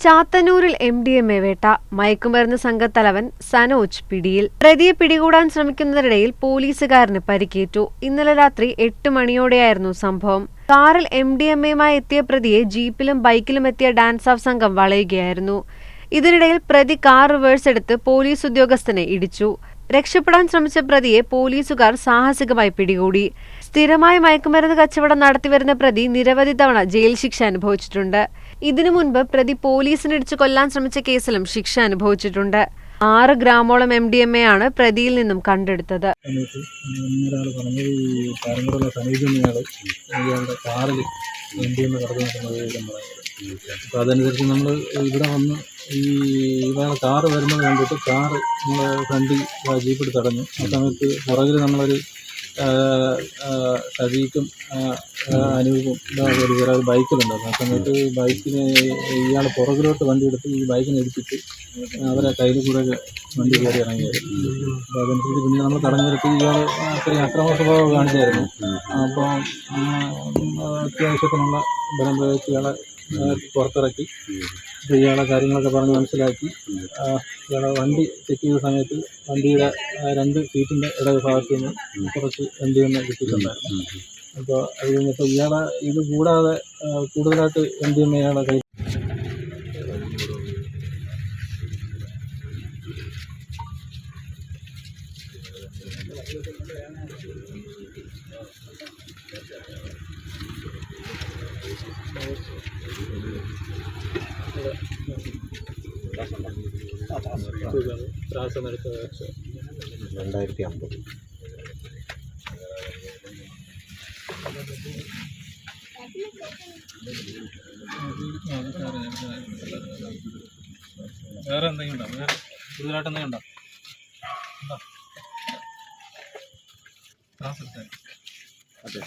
ചാത്തന്നൂരിൽ MDMA വേട്ട. മയക്കുമരുന്ന് സംഘത്തലവൻ സനോജ് പിടിയിൽ. പ്രതിയെ പിടികൂടാൻ ശ്രമിക്കുന്നതിനിടയിൽ പോലീസുകാരന് പരിക്കേറ്റു. ഇന്നലെ രാത്രി 8 മണിയോടെയായിരുന്നു സംഭവം. കാറിൽ MDMAയുമായി എത്തിയ പ്രതിയെ ജീപ്പിലും ബൈക്കിലും എത്തിയ ഡാൻസ് ഓഫ് സംഘം വളയുകയായിരുന്നു. ഇതിനിടയിൽ പ്രതി കാർ റിവേഴ്സ് എടുത്ത് പോലീസ് ഉദ്യോഗസ്ഥനെ ഇടിച്ചു. രക്ഷപ്പെടാൻ ശ്രമിച്ച പ്രതിയെ പോലീസുകാർ സാഹസികമായി പിടികൂടി. സ്ഥിരമായി മയക്കുമരുന്ന് കച്ചവടം നടത്തിവരുന്ന പ്രതി നിരവധി തവണ ജയിൽ ശിക്ഷ അനുഭവിച്ചിട്ടുണ്ട്. ഇതിനു മുൻപ് പ്രതി പോലീസിനിടിച്ചു കൊല്ലാൻ ശ്രമിച്ച കേസിലും ശിക്ഷ അനുഭവിച്ചിട്ടുണ്ട്. 6 ഗ്രാമോളം MDMA ആണ് പ്രതിയിൽ നിന്നും കണ്ടെടുത്തത്. അപ്പോൾ അതനുസരിച്ച് നമ്മൾ ഇവിടെ വന്ന് ഈ ഇയാളെ കാറ് വരുന്നത് കണ്ടിട്ട് കാറ് നമ്മൾ ഫ്രണ്ടിൽ ജീപ്പിൽ തടഞ്ഞു. ആ സമയത്ത് പുറകിൽ നമ്മളൊരു ഷഫീഖും അനൂപും ഒരു ബൈക്കിലുണ്ടായിരുന്നു. ആ സമയത്ത് ബൈക്കിന് ഇയാൾ പുറകിലോട്ട് വണ്ടി എടുത്ത് ഈ ബൈക്കിനെ ഇടിച്ചിട്ട് അവരെ കയ്യിൽ കൂടെ വണ്ടി കയറി ഇറങ്ങിയത്. അപ്പോൾ അതനുസരിച്ച് പിന്നെ നമ്മൾ തടഞ്ഞു നിർത്തി. ഇയാൾ അത്രയും അക്രമ സ്വഭാവം കാണിച്ചായിരുന്നു. അപ്പോൾ അത്യാവശ്യത്തിനുള്ള ബലം പ്രയോഗിച്ച് ഇയാളെ പുറത്തിറക്കി ഇയാളെ കാര്യങ്ങളൊക്കെ പറഞ്ഞ് മനസ്സിലാക്കി. ഇയാളെ വണ്ടി ചെക്ക് ചെയ്ത സമയത്ത് വണ്ടിയുടെ 2 സീറ്റിൻ്റെ ഇടവിഭാഗത്ത് നിന്ന് കുറച്ച് MDMA കിട്ടിയിട്ടുണ്ടായിരുന്നു. അപ്പോൾ അത് കഴിഞ്ഞപ്പോൾ ഇയാളെ ഇത് കൂടാതെ കൂടുതലായിട്ട് MDMA ഇയാളെ കയ്യിൽ ത്രാസമെടുത്ത 2050 വേറെ എന്തെങ്കിലും ഉണ്ടോ? വേറെ കൂടുതലായിട്ട് എന്തെങ്കിലും ഉണ്ടോ? ത്രാസെടുത്ത അതെ